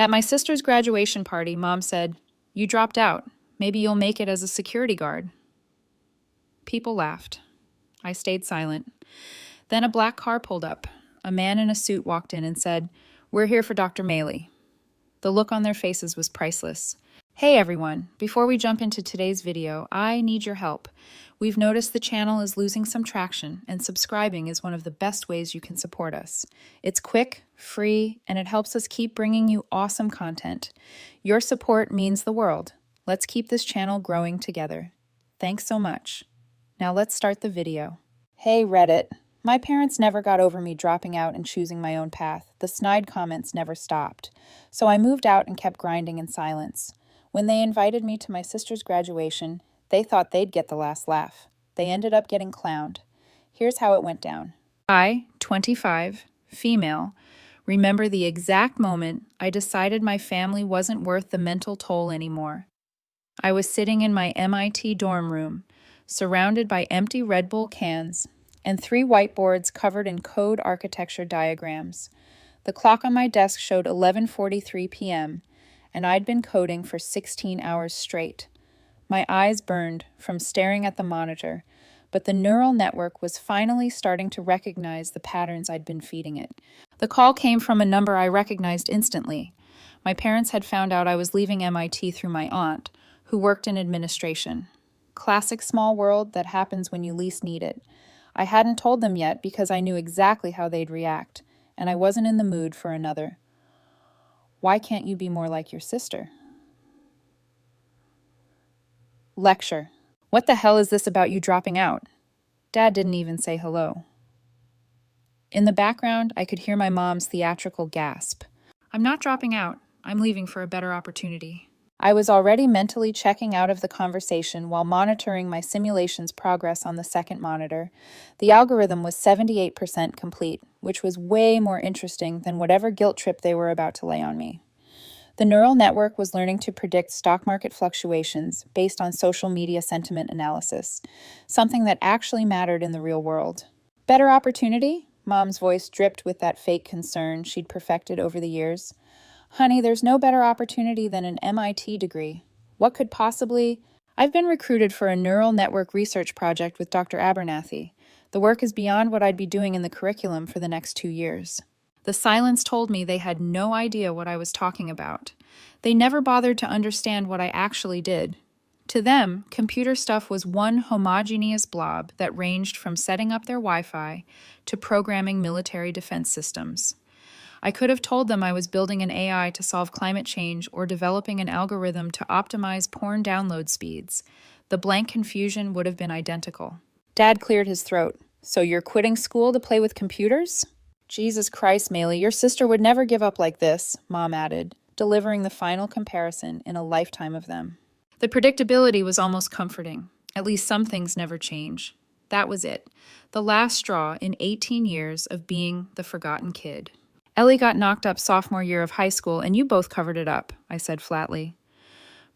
At my sister's graduation party, Mom said, "You dropped out. Maybe you'll make it as a security guard." People laughed. I stayed silent. Then a black car pulled up. A man in a suit walked in and said, "We're here for Dr. Maley." The look on their faces was priceless. Hey everyone, before we jump into today's video, I need your help. We've noticed the channel is losing some traction, and subscribing is one of the best ways you can support us. It's quick, free, and it helps us keep bringing you awesome content. Your support means the world. Let's keep this channel growing together. Thanks so much. Now let's start the video. Hey Reddit. My parents never got over me dropping out and choosing my own path. The snide comments never stopped. So I moved out and kept grinding in silence. When they invited me to my sister's graduation, they thought they'd get the last laugh. They ended up getting clowned. Here's how it went down. I, 25, female, remember the exact moment I decided my family wasn't worth the mental toll anymore. I was sitting in my MIT dorm room, surrounded by empty Red Bull cans and 3 whiteboards covered in code architecture diagrams. The clock on my desk showed 11:43 p.m., and I'd been coding for 16 hours straight. My eyes burned from staring at the monitor, but the neural network was finally starting to recognize the patterns I'd been feeding it. The call came from a number I recognized instantly. My parents had found out I was leaving MIT through my aunt, who worked in administration. Classic small world that happens when you least need it. I hadn't told them yet because I knew exactly how they'd react, and I wasn't in the mood for another. Why can't you be more like your sister? Lecture. What the hell is this about you dropping out? Dad didn't even say hello. In the background, I could hear my mom's theatrical gasp. I'm not dropping out. I'm leaving for a better opportunity. I was already mentally checking out of the conversation while monitoring my simulation's progress on the second monitor. The algorithm was 78% complete, which was way more interesting than whatever guilt trip they were about to lay on me. The neural network was learning to predict stock market fluctuations based on social media sentiment analysis, something that actually mattered in the real world. Better opportunity? Mom's voice dripped with that fake concern she'd perfected over the years. Honey, there's no better opportunity than an MIT degree. What could possibly... I've been recruited for a neural network research project with Dr. Abernathy. The work is beyond what I'd be doing in the curriculum for the next 2 years. The silence told me they had no idea what I was talking about. They never bothered to understand what I actually did. To them, computer stuff was one homogeneous blob that ranged from setting up their Wi-Fi to programming military defense systems. I could have told them I was building an AI to solve climate change or developing an algorithm to optimize porn download speeds. The blank confusion would have been identical. Dad cleared his throat. So you're quitting school to play with computers? Jesus Christ, Maley, your sister would never give up like this, Mom added, delivering the final comparison in a lifetime of them. The predictability was almost comforting. At least some things never change. That was it. The last straw in 18 years of being the forgotten kid. Ellie got knocked up sophomore year of high school, and you both covered it up, I said flatly.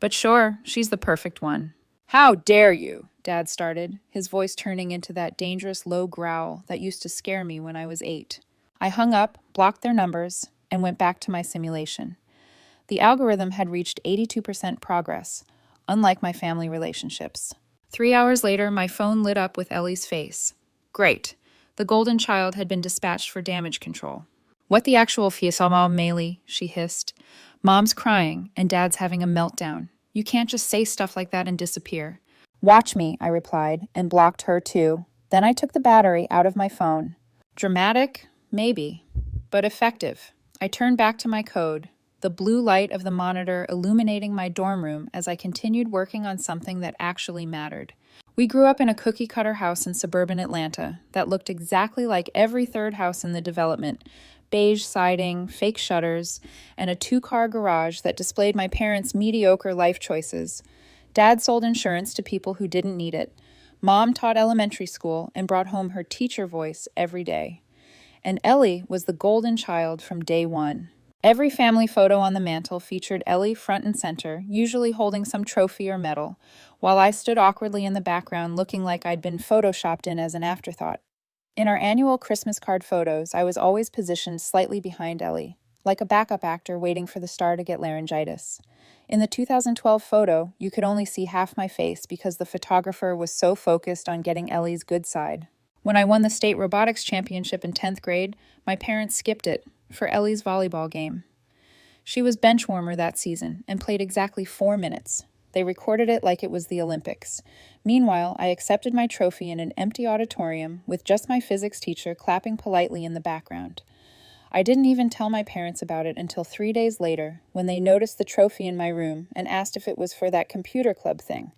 But sure, she's the perfect one. How dare you, Dad started, his voice turning into that dangerous low growl that used to scare me when I was 8. I hung up, blocked their numbers, and went back to my simulation. The algorithm had reached 82% progress, unlike my family relationships. 3 hours later, my phone lit up with Ellie's face. Great. The golden child had been dispatched for damage control. What the actual fiesama, Maley, she hissed. Mom's crying, and Dad's having a meltdown. You can't just say stuff like that and disappear. Watch me, I replied, and blocked her too. Then I took the battery out of my phone. Dramatic? Maybe. But effective. I turned back to my code, the blue light of the monitor illuminating my dorm room as I continued working on something that actually mattered. We grew up in a cookie-cutter house in suburban Atlanta that looked exactly like every third house in the development. Beige siding, fake shutters, and a 2-car garage that displayed my parents' mediocre life choices. Dad sold insurance to people who didn't need it. Mom taught elementary school and brought home her teacher voice every day. And Ellie was the golden child from day one. Every family photo on the mantle featured Ellie front and center, usually holding some trophy or medal, while I stood awkwardly in the background looking like I'd been photoshopped in as an afterthought. In our annual Christmas card photos, I was always positioned slightly behind Ellie. like a backup actor waiting for the star to get laryngitis. In the 2012 photo, you could only see half my face because the photographer was so focused on getting Ellie's good side. When I won the state robotics championship in 10th grade, my parents skipped it for Ellie's volleyball game. She was bench warmer that season and played exactly 4 minutes. They recorded it like it was the Olympics. Meanwhile, I accepted my trophy in an empty auditorium with just my physics teacher clapping politely in the background. I didn't even tell my parents about it until 3 days later when they noticed the trophy in my room and asked if it was for that computer club thing.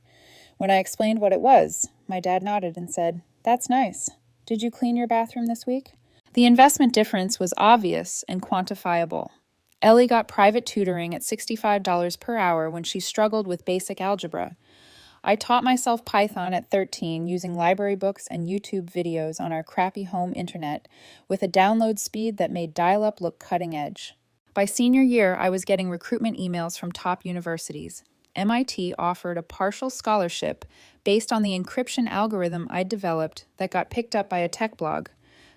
When I explained what it was, my dad nodded and said, "That's nice. Did you clean your bathroom this week?" The investment difference was obvious and quantifiable. Ellie got private tutoring at $65 per hour when she struggled with basic algebra. I taught myself Python at 13 using library books and YouTube videos on our crappy home internet with a download speed that made dial-up look cutting edge. By senior year, I was getting recruitment emails from top universities. MIT offered a partial scholarship based on the encryption algorithm I'd developed that got picked up by a tech blog.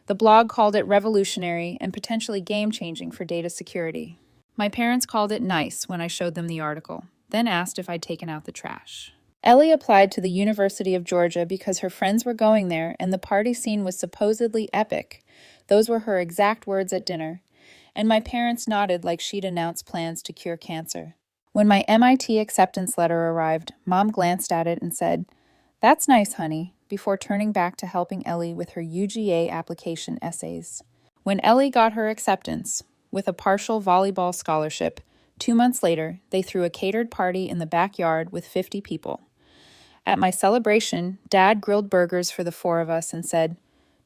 The blog called it revolutionary and potentially game-changing for data security. My parents called it nice when I showed them the article, then asked if I'd taken out the trash. Ellie applied to the University of Georgia because her friends were going there and the party scene was supposedly epic. Those were her exact words at dinner. And my parents nodded like she'd announced plans to cure cancer. When my MIT acceptance letter arrived, Mom glanced at it and said, "That's nice, honey," before turning back to helping Ellie with her UGA application essays. When Ellie got her acceptance, with a partial volleyball scholarship, 2 months later, they threw a catered party in the backyard with 50 people. At my celebration, Dad grilled burgers for the 4 of us and said,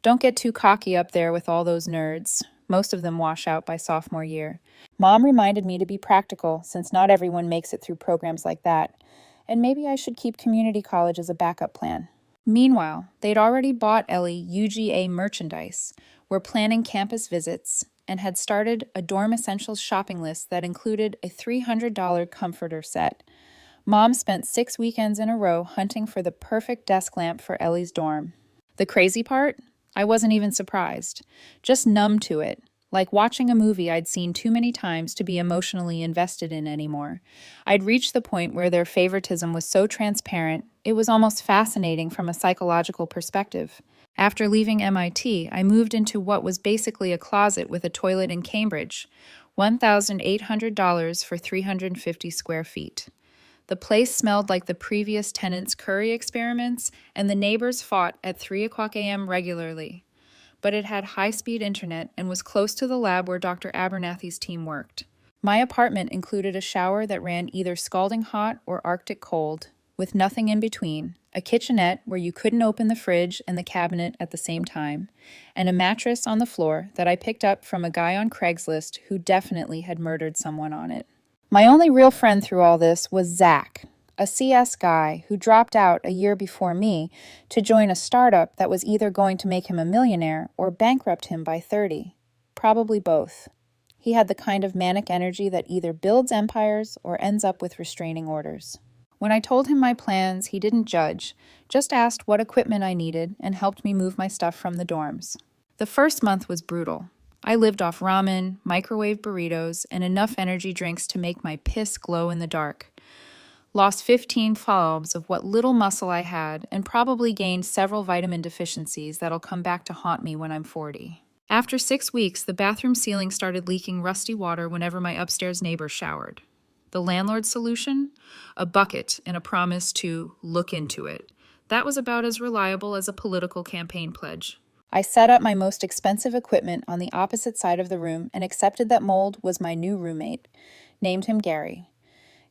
"Don't get too cocky up there with all those nerds. Most of them wash out by sophomore year." Mom reminded me to be practical since not everyone makes it through programs like that, and maybe I should keep community college as a backup plan. Meanwhile, they'd already bought Ellie UGA merchandise, were planning campus visits, and had started a dorm essentials shopping list that included a $300 comforter set. Mom spent 6 weekends in a row hunting for the perfect desk lamp for Ellie's dorm. The crazy part? I wasn't even surprised, just numb to it, like watching a movie I'd seen too many times to be emotionally invested in anymore. I'd reached the point where their favoritism was so transparent, it was almost fascinating from a psychological perspective. After leaving MIT, I moved into what was basically a closet with a toilet in Cambridge, $1,800 for 350 square feet. The place smelled like the previous tenant's curry experiments, and the neighbors fought at 3 o'clock a.m. regularly. But it had high-speed internet and was close to the lab where Dr. Abernathy's team worked. My apartment included a shower that ran either scalding hot or Arctic cold, with nothing in between, a kitchenette where you couldn't open the fridge and the cabinet at the same time, and a mattress on the floor that I picked up from a guy on Craigslist who definitely had murdered someone on it. My only real friend through all this was Zach, a CS guy who dropped out a year before me to join a startup that was either going to make him a millionaire or bankrupt him by 30. Probably both. He had the kind of manic energy that either builds empires or ends up with restraining orders. When I told him my plans, he didn't judge, just asked what equipment I needed and helped me move my stuff from the dorms. The first month was brutal. I lived off ramen, microwave burritos, and enough energy drinks to make my piss glow in the dark. Lost 15 pounds of what little muscle I had, and probably gained several vitamin deficiencies that'll come back to haunt me when I'm 40. After 6 weeks, the bathroom ceiling started leaking rusty water whenever my upstairs neighbor showered. The landlord's solution? A bucket and a promise to look into it. That was about as reliable as a political campaign pledge. I set up my most expensive equipment on the opposite side of the room and accepted that Mold was my new roommate. Named him Gary.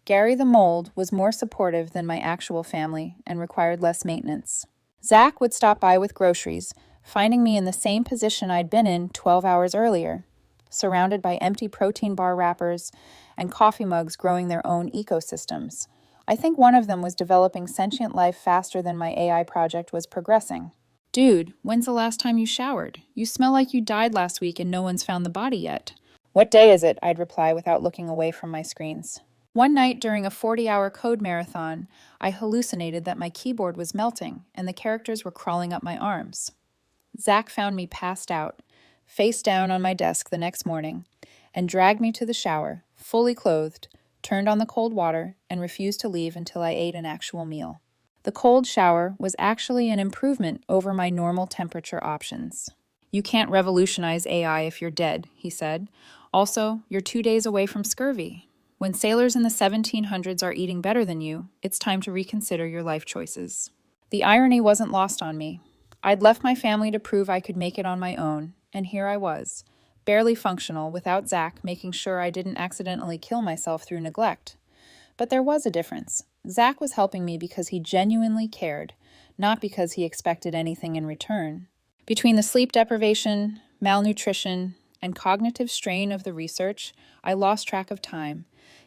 Gary the Mold was more supportive than my actual family and required less maintenance. Zach would stop by with groceries, finding me in the same position I'd been in 12 hours earlier, surrounded by empty protein bar wrappers and coffee mugs growing their own ecosystems. I think one of them was developing sentient life faster than my AI project was progressing. "Dude, when's the last time you showered? You smell like you died last week and no one's found the body yet." "What day is it?" I'd reply without looking away from my screens. One night during a 40-hour code marathon, I hallucinated that my keyboard was melting and the characters were crawling up my arms. Zach found me passed out, face down on my desk the next morning, and dragged me to the shower, fully clothed, turned on the cold water, and refused to leave until I ate an actual meal. The cold shower was actually an improvement over my normal temperature options. "You can't revolutionize AI if you're dead," he said. "Also, you're 2 days away from scurvy. When sailors in the 1700s are eating better than you, it's time to reconsider your life choices." The irony wasn't lost on me. I'd left my family to prove I could make it on my own, and here I was, barely functional without Zach making sure I didn't accidentally kill myself through neglect. But there was a difference. Zach was helping me because he genuinely cared, not because he expected anything in return. Between the sleep deprivation, malnutrition, and cognitive strain of the research, I lost track of time.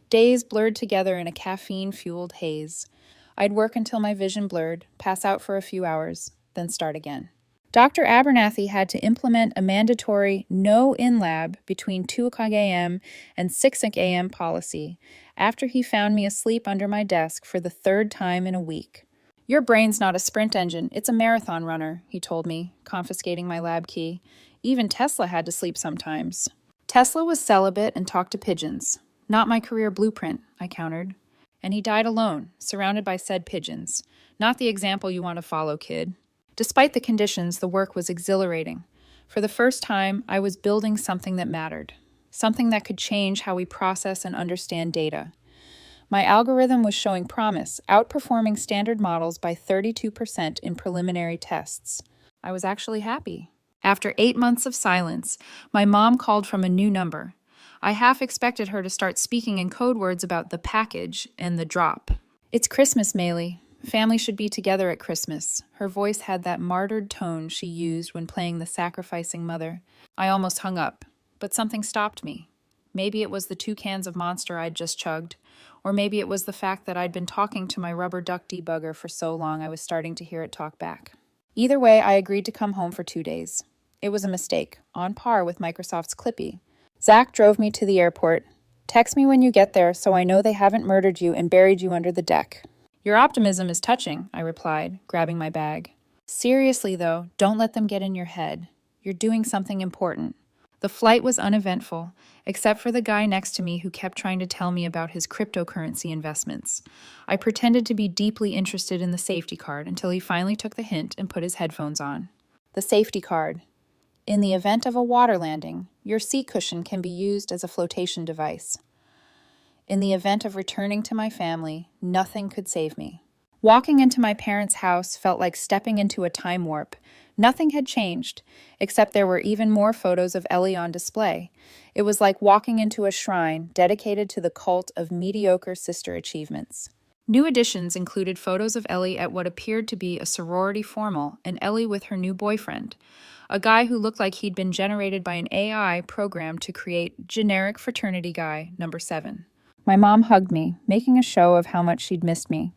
Days blurred together in a caffeine-fueled haze. I'd work until my vision blurred, pass out for a few hours, then start again. Dr. Abernathy had to implement a mandatory no in-lab between 2 a.m. and 6 a.m. policy after he found me asleep under my desk for the third time in a week. "Your brain's not a sprint engine, it's a marathon runner," he told me, confiscating my lab key. "Even Tesla had to sleep sometimes." Tesla was celibate and talked to pigeons. "Not my career blueprint," I countered. "And he died alone, surrounded by said pigeons. Not the example you want to follow, kid." Despite the conditions, the work was exhilarating. For the first time, I was building something that mattered, something that could change how we process and understand data. My algorithm was showing promise, outperforming standard models by 32% in preliminary tests. I was actually happy. After 8 months of silence, my mom called from a new number. I half expected her to start speaking in code words about the package and the drop. "It's Christmas, Maylee. Family should be together at Christmas." Her voice had that martyred tone she used when playing the sacrificing mother. I almost hung up, but something stopped me. Maybe it was the 2 cans of Monster I'd just chugged, or maybe it was the fact that I'd been talking to my rubber duck debugger for so long I was starting to hear it talk back. Either way, I agreed to come home for 2 days. It was a mistake, on par with Microsoft's Clippy. Zach drove me to the airport. "Text me when you get there so I know they haven't murdered you and buried you under the deck." "Your optimism is touching," I replied, grabbing my bag. "Seriously, though, don't let them get in your head. You're doing something important." The flight was uneventful, except for the guy next to me who kept trying to tell me about his cryptocurrency investments. I pretended to be deeply interested in the safety card until he finally took the hint and put his headphones on. The safety card. In the event of a water landing, your seat cushion can be used as a flotation device. In the event of returning to my family, nothing could save me. Walking into my parents' house felt like stepping into a time warp. Nothing had changed, except there were even more photos of Ellie on display. It was like walking into a shrine dedicated to the cult of mediocre sister achievements. New additions included photos of Ellie at what appeared to be a sorority formal and Ellie with her new boyfriend, a guy who looked like he'd been generated by an AI programmed to create generic fraternity guy number 7. My mom hugged me, making a show of how much she'd missed me.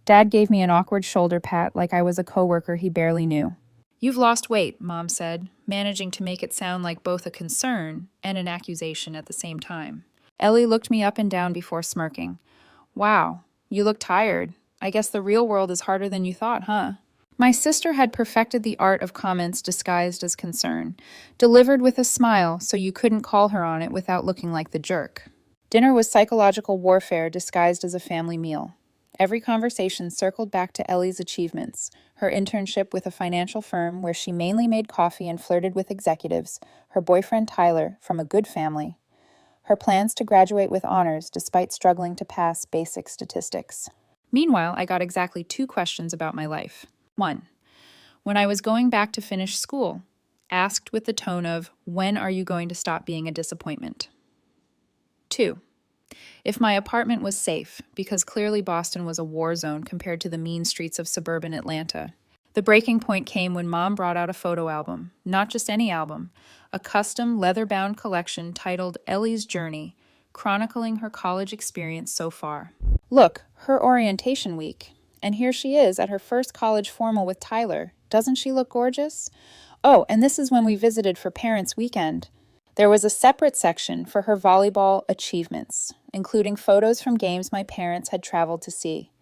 Dad gave me an awkward shoulder pat like I was a coworker he barely knew. "You've lost weight," Mom said, managing to make it sound like both a concern and an accusation at the same time. Ellie looked me up and down before smirking. "Wow, you look tired. I guess the real world is harder than you thought, huh?" My sister had perfected the art of comments disguised as concern, delivered with a smile so you couldn't call her on it without looking like the jerk. Dinner was psychological warfare disguised as a family meal. Every conversation circled back to Ellie's achievements, her internship with a financial firm where she mainly made coffee and flirted with executives, her boyfriend Tyler, from a good family, her plans to graduate with honors despite struggling to pass basic statistics. Meanwhile, I got exactly 2 questions about my life. 1. When I was going back to finish school, asked with the tone of, "When are you going to stop being a disappointment?" 2. If my apartment was safe, because clearly Boston was a war zone compared to the mean streets of suburban Atlanta. The breaking point came when Mom brought out a photo album, not just any album, a custom leather-bound collection titled Ellie's Journey, chronicling her college experience so far. Look, her orientation week. And here she is at her first college formal with Tyler. Doesn't she look gorgeous? Oh, and this is when we visited for Parents' Weekend. There was a separate section for her volleyball achievements, including photos from games my parents had traveled to see.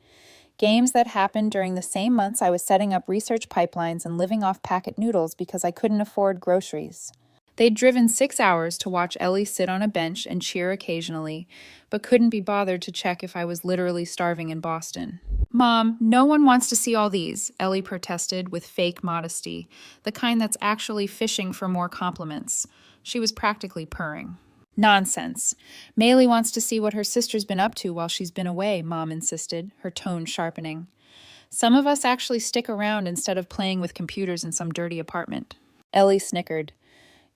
Games that happened during the same months I was setting up research pipelines and living off packet noodles because I couldn't afford groceries. They'd driven 6 hours to watch Ellie sit on a bench and cheer occasionally, but couldn't be bothered to check if I was literally starving in Boston. Mom, no one wants to see all these, Ellie protested with fake modesty, the kind that's actually fishing for more compliments. She was practically purring. Nonsense. Maylee wants to see what her sister's been up to while she's been away, Mom insisted, her tone sharpening. Some of us actually stick around instead of playing with computers in some dirty apartment. Ellie snickered.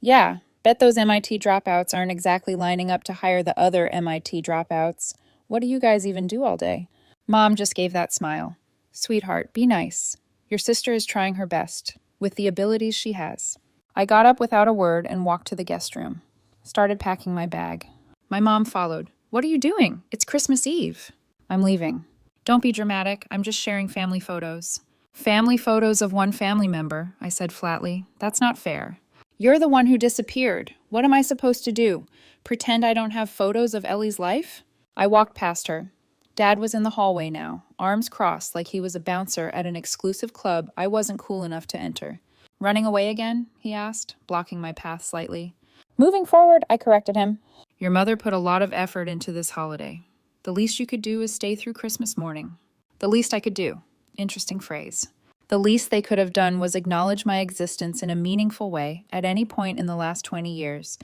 Yeah, bet those MIT dropouts aren't exactly lining up to hire the other MIT dropouts. What do you guys even do all day? Mom just gave that smile. Sweetheart, be nice. Your sister is trying her best, with the abilities she has. I got up without a word and walked to the guest room. Started packing my bag. My mom followed. What are you doing? It's Christmas Eve. I'm leaving. Don't be dramatic. I'm just sharing family photos. Family photos of one family member, I said flatly. That's not fair. You're the one who disappeared. What am I supposed to do? Pretend I don't have photos of Ellie's life? I walked past her. Dad was in the hallway now, arms crossed like he was a bouncer at an exclusive club I wasn't cool enough to enter. Running away again? He asked, blocking my path slightly. Moving forward, I corrected him. Your mother put a lot of effort into this holiday. The least you could do is stay through Christmas morning. The least I could do. Interesting phrase. The least they could have done was acknowledge my existence in a meaningful way at any point in the last 20 years.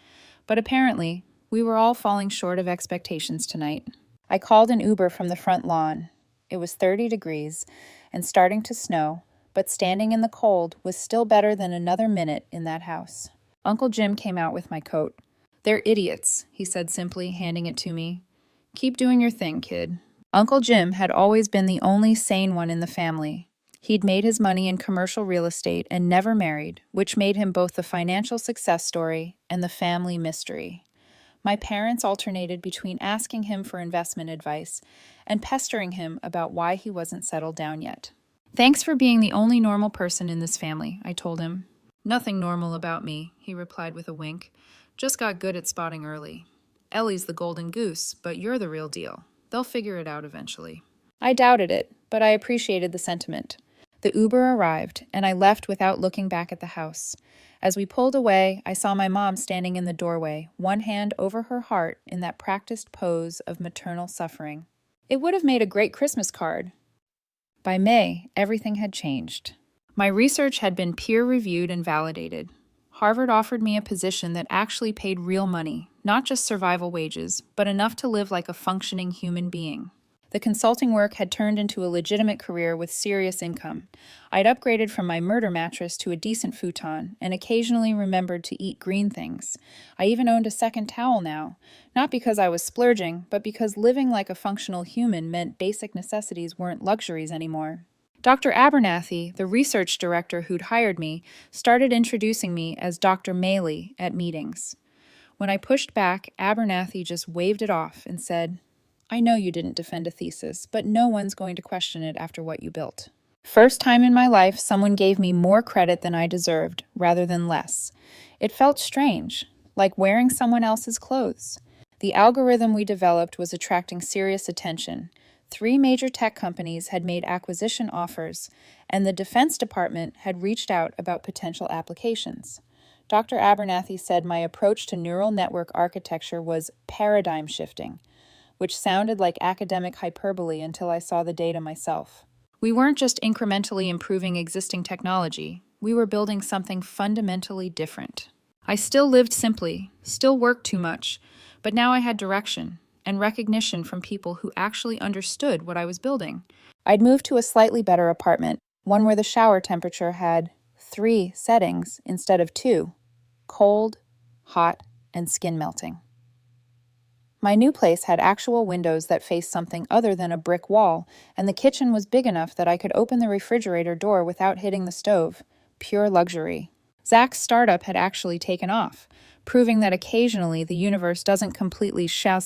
But apparently, we were all falling short of expectations tonight. I called an Uber from the front lawn. It was 30 degrees and starting to snow, but standing in the cold was still better than another minute in that house. Uncle Jim came out with my coat. They're idiots, he said simply, handing it to me. Keep doing your thing, kid. Uncle Jim had always been the only sane one in the family. He'd made his money in commercial real estate and never married, which made him both the financial success story and the family mystery. My parents alternated between asking him for investment advice and pestering him about why he wasn't settled down yet. Thanks for being the only normal person in this family, I told him. Nothing normal about me, he replied with a wink. Just got good at spotting early. Ellie's the golden goose, but you're the real deal. They'll figure it out eventually. I doubted it, but I appreciated the sentiment. The Uber arrived, and I left without looking back at the house. As we pulled away, I saw my mom standing in the doorway, one hand over her heart in that practiced pose of maternal suffering. It would have made a great Christmas card. By May, everything had changed. My research had been peer-reviewed and validated. Harvard offered me a position that actually paid real money, not just survival wages, but enough to live like a functioning human being. The consulting work had turned into a legitimate career with serious income. I'd upgraded from my murder mattress to a decent futon and occasionally remembered to eat green things. I even owned a second towel now, not because I was splurging, but because living like a functional human meant basic necessities weren't luxuries anymore. Dr. Abernathy, the research director who'd hired me, started introducing me as Dr. Maylee at meetings. When I pushed back, Abernathy just waved it off and said, I know you didn't defend a thesis, but no one's going to question it after what you built. First time in my life, someone gave me more credit than I deserved, rather than less. It felt strange, like wearing someone else's clothes. The algorithm we developed was attracting serious attention. 3 major tech companies had made acquisition offers, and the Defense Department had reached out about potential applications. Dr. Abernathy said my approach to neural network architecture was paradigm shifting, which sounded like academic hyperbole until I saw the data myself. We weren't just incrementally improving existing technology, we were building something fundamentally different. I still lived simply, still worked too much, but now I had direction and recognition from people who actually understood what I was building. I'd moved to a slightly better apartment, one where the shower temperature had 3 settings instead of 2: cold, hot, and skin melting. My new place had actual windows that faced something other than a brick wall, and the kitchen was big enough that I could open the refrigerator door without hitting the stove. Pure luxury. Zach's startup had actually taken off, proving that occasionally the universe doesn't completely sha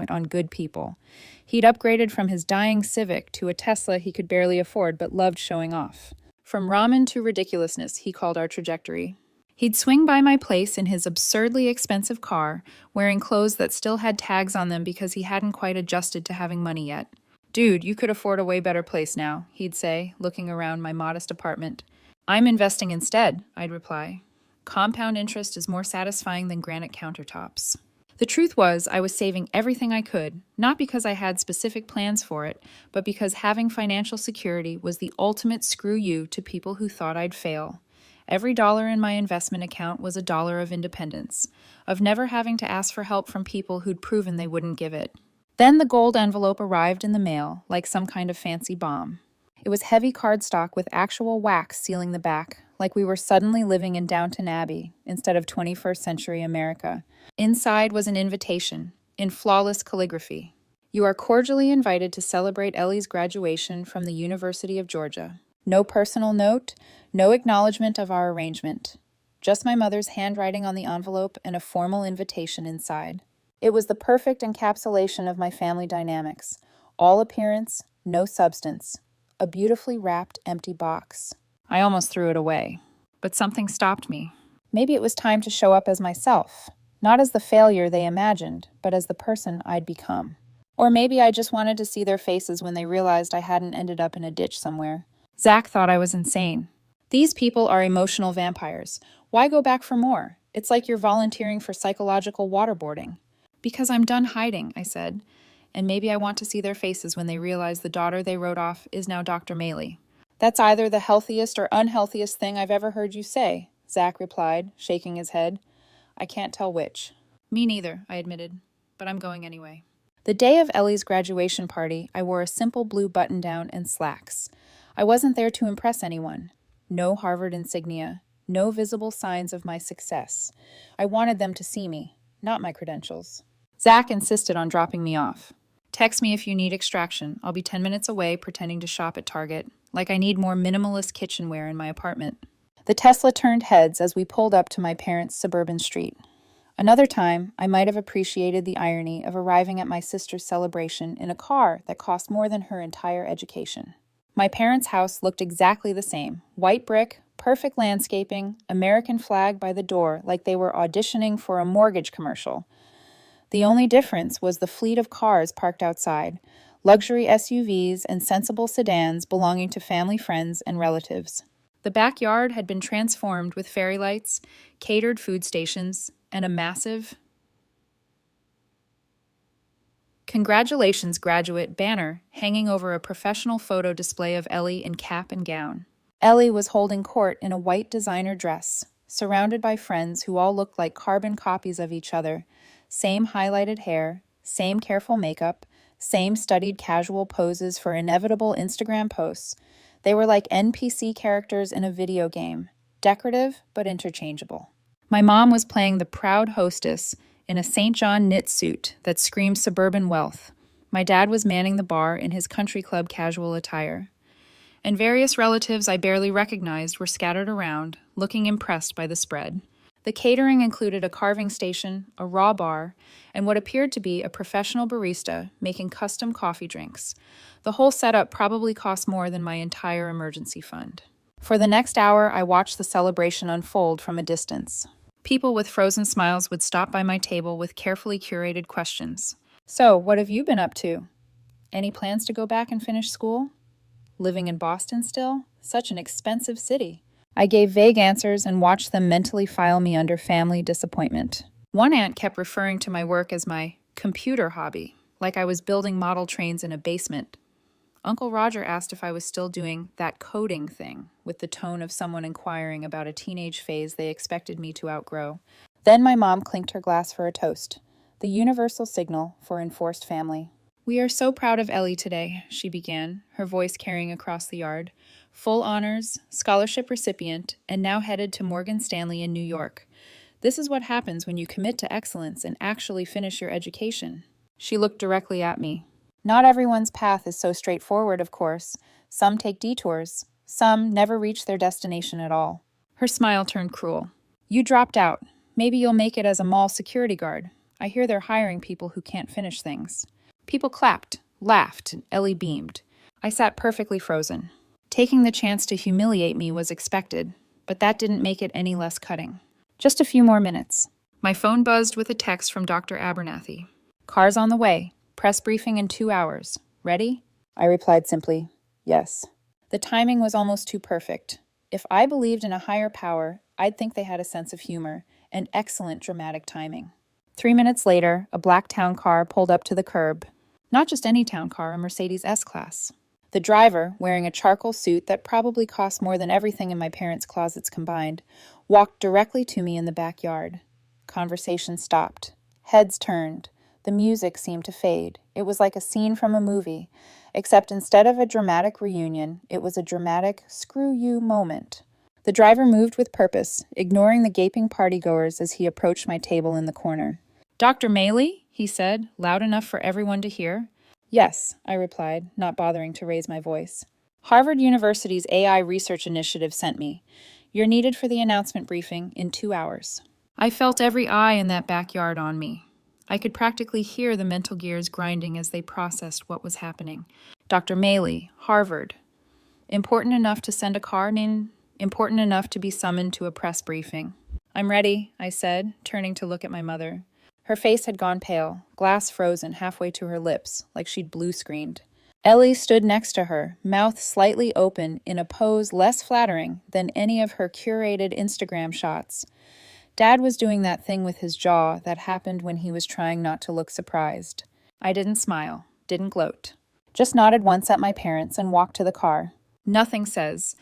on good people. He'd upgraded from his dying Civic to a Tesla he could barely afford but loved showing off. From ramen to ridiculousness, he called our trajectory. He'd swing by my place in his absurdly expensive car, wearing clothes that still had tags on them because he hadn't quite adjusted to having money yet. Dude, you could afford a way better place now, he'd say, looking around my modest apartment. I'm investing instead, I'd reply. Compound interest is more satisfying than granite countertops. The truth was, I was saving everything I could, not because I had specific plans for it, but because having financial security was the ultimate screw you to people who thought I'd fail. Every dollar in my investment account was a dollar of independence, of never having to ask for help from people who'd proven they wouldn't give it. Then the gold envelope arrived in the mail, like some kind of fancy bomb. It was heavy cardstock with actual wax sealing the back, like we were suddenly living in Downton Abbey instead of 21st century America. Inside was an invitation, in flawless calligraphy. You are cordially invited to celebrate Ellie's graduation from the University of Georgia. No personal note, no acknowledgement of our arrangement. Just my mother's handwriting on the envelope and a formal invitation inside. It was the perfect encapsulation of my family dynamics. All appearance, no substance. A beautifully wrapped empty box. I almost threw it away, but something stopped me. Maybe it was time to show up as myself, not as the failure they imagined, but as the person I'd become. Or maybe I just wanted to see their faces when they realized I hadn't ended up in a ditch somewhere. Zach thought I was insane. These people are emotional vampires. Why go back for more? It's like you're volunteering for psychological waterboarding. Because I'm done hiding, I said, and maybe I want to see their faces when they realize the daughter they wrote off is now Dr. Maley. That's either the healthiest or unhealthiest thing I've ever heard you say, Zach replied, shaking his head. I can't tell which. Me neither, I admitted, but I'm going anyway. The day of Ellie's graduation party, I wore a simple blue button-down and slacks. I wasn't there to impress anyone. No Harvard insignia, no visible signs of my success. I wanted them to see me, not my credentials. Zach insisted on dropping me off. Text me if you need extraction. I'll be 10 minutes away pretending to shop at Target, like I need more minimalist kitchenware in my apartment. The Tesla turned heads as we pulled up to my parents' suburban street. Another time, I might have appreciated the irony of arriving at my sister's celebration in a car that cost more than her entire education. My parents' house looked exactly the same. White brick, perfect landscaping, American flag by the door like they were auditioning for a mortgage commercial. The only difference was the fleet of cars parked outside, luxury SUVs and sensible sedans belonging to family friends and relatives. The backyard had been transformed with fairy lights, catered food stations, and a massive "Congratulations, graduate" banner hanging over a professional photo display of Ellie in cap and gown. Ellie was holding court in a white designer dress, surrounded by friends who all looked like carbon copies of each other. Same highlighted hair, same careful makeup, same studied casual poses for inevitable Instagram posts. They were like NPC characters in a video game, decorative but interchangeable. My mom was playing the proud hostess in a St. John knit suit that screamed suburban wealth. My dad was manning the bar in his country club casual attire. And various relatives I barely recognized were scattered around, looking impressed by the spread. The catering included a carving station, a raw bar, and what appeared to be a professional barista making custom coffee drinks. The whole setup probably cost more than my entire emergency fund. For the next hour, I watched the celebration unfold from a distance. People with frozen smiles would stop by my table with carefully curated questions. So, what have you been up to? Any plans to go back and finish school? Living in Boston still? Such an expensive city. I gave vague answers and watched them mentally file me under family disappointment. One aunt kept referring to my work as my computer hobby, like I was building model trains in a basement. Uncle Roger asked if I was still doing that coding thing, with the tone of someone inquiring about a teenage phase they expected me to outgrow. Then my mom clinked her glass for a toast, the universal signal for enforced family. "We are so proud of Ellie today," she began, her voice carrying across the yard. "Full honors, scholarship recipient, and now headed to Morgan Stanley in New York. This is what happens when you commit to excellence and actually finish your education." She looked directly at me. Not everyone's path is so straightforward, of course. Some take detours. Some never reach their destination at all. Her smile turned cruel. "You dropped out. Maybe you'll make it as a mall security guard. I hear they're hiring people who can't finish things." People clapped, laughed, and Ellie beamed. I sat perfectly frozen. Taking the chance to humiliate me was expected, but that didn't make it any less cutting. Just a few more minutes. My phone buzzed with a text from Dr. Abernathy. "Car's on the way. Press briefing in 2 hours. Ready?" I replied simply, "Yes." The timing was almost too perfect. If I believed in a higher power, I'd think they had a sense of humor and excellent dramatic timing. 3 minutes later, a black town car pulled up to the curb. Not just any town car, a Mercedes S-Class. The driver, wearing a charcoal suit that probably cost more than everything in my parents' closets combined, walked directly to me in the backyard. Conversation stopped. Heads turned. The music seemed to fade. It was like a scene from a movie, except instead of a dramatic reunion, it was a dramatic screw you moment. The driver moved with purpose, ignoring the gaping partygoers as he approached my table in the corner. "Dr. Maley?" he said, loud enough for everyone to hear. "Yes," I replied, not bothering to raise my voice. "Harvard University's AI Research Initiative sent me. You're needed for the announcement briefing in 2 hours." I felt every eye in that backyard on me. I could practically hear the mental gears grinding as they processed what was happening. Dr. Maley, Harvard. Important enough to send a card in, important enough to be summoned to a press briefing. "I'm ready," I said, turning to look at my mother. Her face had gone pale, glass frozen halfway to her lips, like she'd blue-screened. Ellie stood next to her, mouth slightly open in a pose less flattering than any of her curated Instagram shots. Dad was doing that thing with his jaw that happened when he was trying not to look surprised. I didn't smile, didn't gloat. Just nodded once at my parents and walked to the car. Nothing says,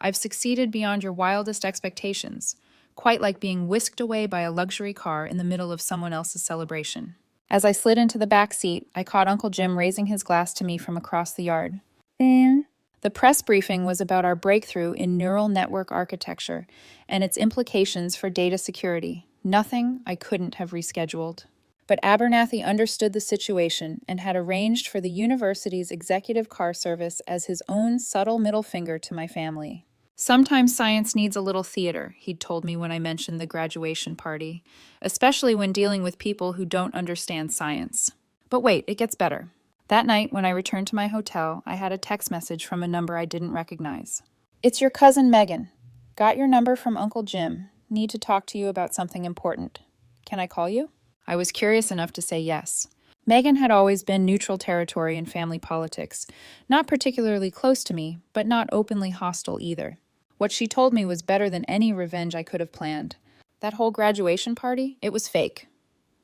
"I've succeeded beyond your wildest expectations," quite like being whisked away by a luxury car in the middle of someone else's celebration. As I slid into the back seat, I caught Uncle Jim raising his glass to me from across the yard. The press briefing was about our breakthrough in neural network architecture and its implications for data security. Nothing I couldn't have rescheduled. But Abernathy understood the situation and had arranged for the university's executive car service as his own subtle middle finger to my family. "Sometimes science needs a little theater," he'd told me when I mentioned the graduation party, especially when dealing with people who don't understand science. But wait, it gets better. That night, when I returned to my hotel, I had a text message from a number I didn't recognize. "It's your cousin Megan. Got your number from Uncle Jim. Need to talk to you about something important. Can I call you?" I was curious enough to say yes. Megan had always been neutral territory in family politics, not particularly close to me, but not openly hostile either. What she told me was better than any revenge I could have planned. "That whole graduation party, it was fake,"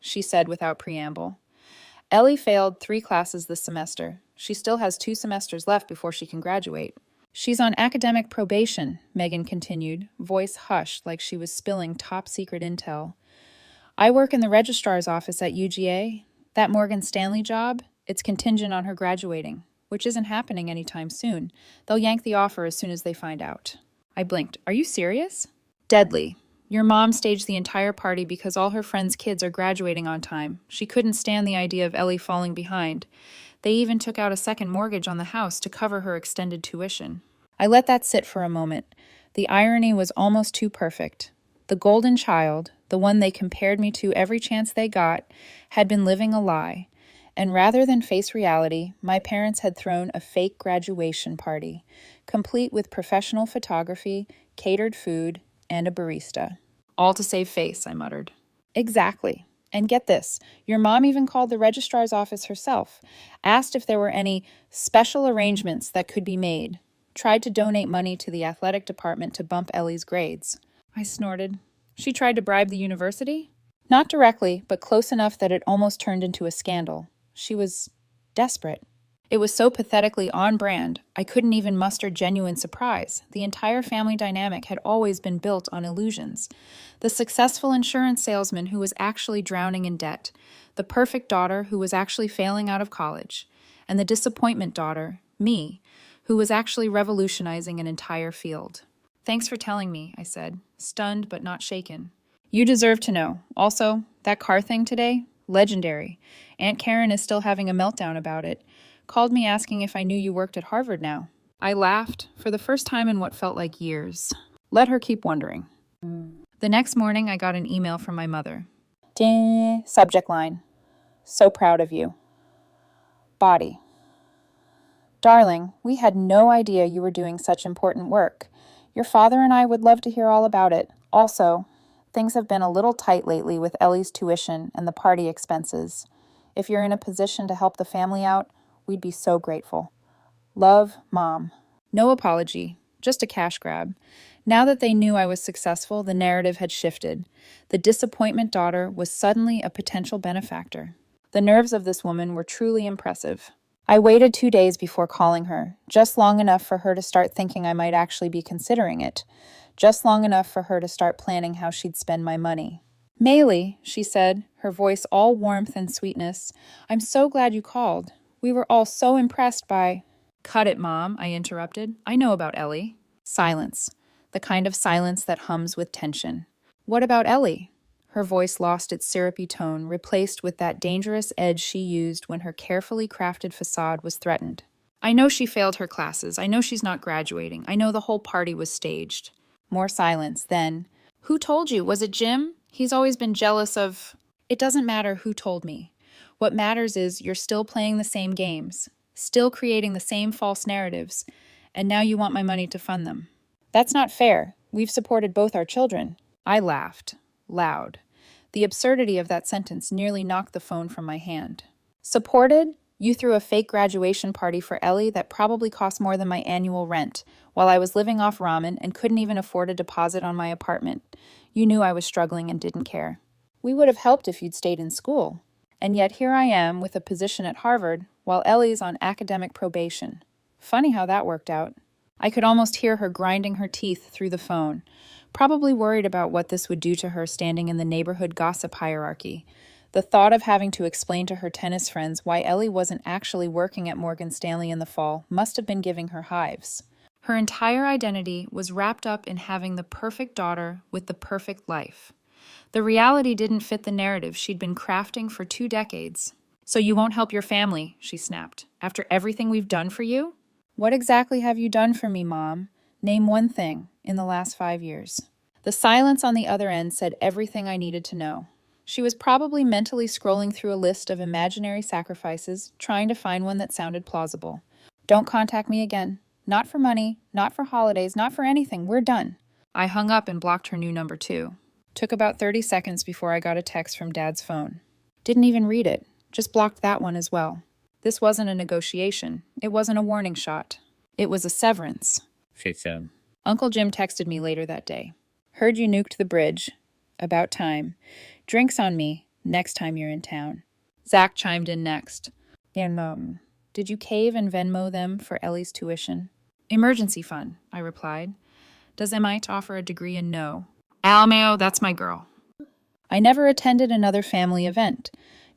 she said without preamble. "Ellie failed 3 classes this semester. She still has 2 semesters left before she can graduate. She's on academic probation," Megan continued, voice hushed like she was spilling top-secret intel. "I work in the registrar's office at UGA. That Morgan Stanley job, it's contingent on her graduating, which isn't happening anytime soon. They'll yank the offer as soon as they find out." I blinked. "Are you serious?" "Deadly. Your mom staged the entire party because all her friends' kids are graduating on time. She couldn't stand the idea of Ellie falling behind. They even took out a second mortgage on the house to cover her extended tuition." I let that sit for a moment. The irony was almost too perfect. The golden child, the one they compared me to every chance they got, had been living a lie. And rather than face reality, my parents had thrown a fake graduation party, complete with professional photography, catered food, and a barista. "All to save face," I muttered. "Exactly. And get this, your mom even called the registrar's office herself, asked if there were any special arrangements that could be made, tried to donate money to the athletic department to bump Ellie's grades." I snorted. "She tried to bribe the university?" "Not directly, but close enough that it almost turned into a scandal. She was desperate." It was so pathetically on brand, I couldn't even muster genuine surprise. The entire family dynamic had always been built on illusions. The successful insurance salesman who was actually drowning in debt, the perfect daughter who was actually failing out of college, and the disappointment daughter, me, who was actually revolutionizing an entire field. "Thanks for telling me," I said, stunned but not shaken. "You deserve to know. Also, that car thing today? Legendary. Aunt Karen is still having a meltdown about it. Called me asking if I knew you worked at Harvard now." I laughed, for the first time in what felt like years. Let her keep wondering. The next morning, I got an email from my mother. Subject line. "So proud of you." Body. "Darling, we had no idea you were doing such important work. Your father and I would love to hear all about it. Also, things have been a little tight lately with Ellie's tuition and the party expenses. If you're in a position to help the family out, we'd be so grateful. Love, Mom." No apology, just a cash grab. Now that they knew I was successful, the narrative had shifted. The disappointment daughter was suddenly a potential benefactor. The nerves of this woman were truly impressive. I waited 2 days before calling her, just long enough for her to start thinking I might actually be considering it, just long enough for her to start planning how she'd spend my money. "Maylee," she said, her voice all warmth and sweetness, "I'm so glad you called. We were all so impressed by—" "Cut it, Mom," I interrupted. "I know about Ellie." Silence. The kind of silence that hums with tension. "What about Ellie?" Her voice lost its syrupy tone, replaced with that dangerous edge she used when her carefully crafted facade was threatened. "I know she failed her classes. I know she's not graduating. I know the whole party was staged." More silence. Then, "Who told you? Was it Jim? He's always been jealous of—" "It doesn't matter who told me. What matters is you're still playing the same games, still creating the same false narratives, and now you want my money to fund them. That's not fair. We've supported both our children." I laughed. Loud. The absurdity of that sentence nearly knocked the phone from my hand. "Supported? You threw a fake graduation party for Ellie that probably cost more than my annual rent, while I was living off ramen and couldn't even afford a deposit on my apartment. You knew I was struggling and didn't care. We would have helped if you'd stayed in school. And yet here I am with a position at Harvard, while Ellie's on academic probation. Funny how that worked out." I could almost hear her grinding her teeth through the phone, probably worried about what this would do to her standing in the neighborhood gossip hierarchy. The thought of having to explain to her tennis friends why Ellie wasn't actually working at Morgan Stanley in the fall must have been giving her hives. Her entire identity was wrapped up in having the perfect daughter with the perfect life. The reality didn't fit the narrative she'd been crafting for 2 decades. "So you won't help your family," she snapped, "after everything we've done for you?" "What exactly have you done for me, Mom? Name one thing in the last 5 years." The silence on the other end said everything I needed to know. She was probably mentally scrolling through a list of imaginary sacrifices, trying to find one that sounded plausible. "Don't contact me again. Not for money, not for holidays, not for anything. We're done." I hung up and blocked her new number too. Took about 30 seconds before I got a text from Dad's phone. Didn't even read it. Just blocked that one as well. This wasn't a negotiation. It wasn't a warning shot. It was a severance. She said. Uncle Jim texted me later that day. "Heard you nuked the bridge. About time. Drinks on me next time you're in town." Zach chimed in next. "And, did you cave and Venmo them for Ellie's tuition?" "Emergency fund," I replied. "Does Emite offer a degree in no?" "Almeo, that's my girl." I never attended another family event.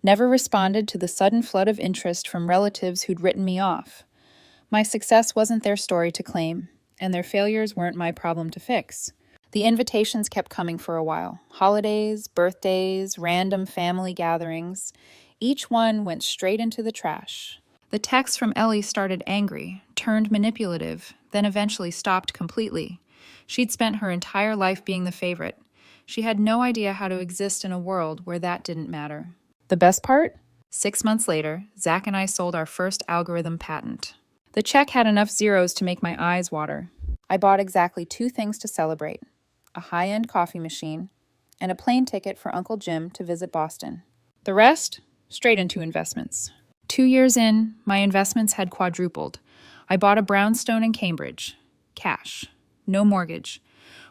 Never responded to the sudden flood of interest from relatives who'd written me off. My success wasn't their story to claim, and their failures weren't my problem to fix. The invitations kept coming for a while. Holidays, birthdays, random family gatherings. Each one went straight into the trash. The texts from Ellie started angry, turned manipulative, then eventually stopped completely. She'd spent her entire life being the favorite. She had no idea how to exist in a world where that didn't matter. The best part? 6 months later, Zach and I sold our first algorithm patent. The check had enough zeros to make my eyes water. I bought exactly 2 things to celebrate: a high-end coffee machine and a plane ticket for Uncle Jim to visit Boston. The rest? Straight into investments. 2 years in, my investments had quadrupled. I bought a brownstone in Cambridge. Cash. No mortgage.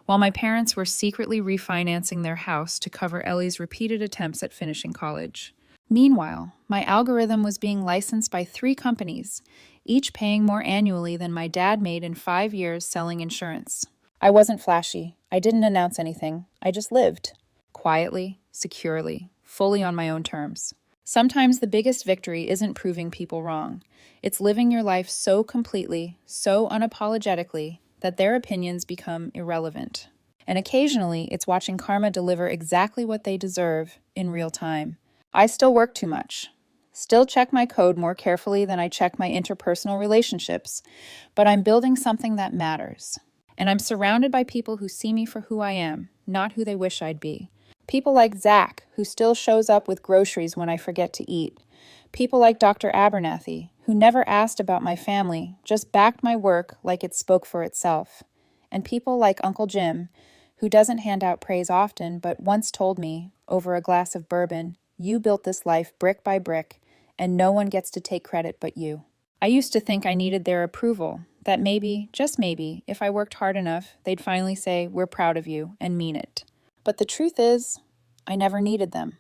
While my parents were secretly refinancing their house to cover Ellie's repeated attempts at finishing college. Meanwhile, my algorithm was being licensed by 3 companies, each paying more annually than my dad made in 5 years selling insurance. I wasn't flashy. I didn't announce anything. I just lived. Quietly, securely, fully on my own terms. Sometimes the biggest victory isn't proving people wrong. It's living your life so completely, so unapologetically, that their opinions become irrelevant. And occasionally, it's watching karma deliver exactly what they deserve in real time. I still work too much. Still check my code more carefully than I check my interpersonal relationships, but I'm building something that matters. And I'm surrounded by people who see me for who I am, not who they wish I'd be. People like Zach, who still shows up with groceries when I forget to eat. People like Dr. Abernathy, who never asked about my family, just backed my work like it spoke for itself. And people like Uncle Jim, who doesn't hand out praise often, but once told me, over a glass of bourbon, "You built this life brick by brick, and no one gets to take credit but you." I used to think I needed their approval, that maybe, just maybe, if I worked hard enough, they'd finally say, "We're proud of you," and mean it. But the truth is, I never needed them.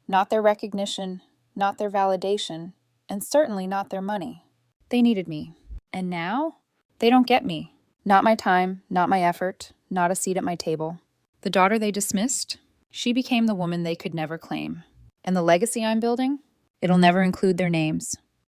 Not their recognition, not their validation, and certainly not their money. They needed me. And now, they don't get me. Not my time, not my effort, not a seat at my table. The daughter they dismissed, she became the woman they could never claim. And the legacy I'm building, it'll never include their names.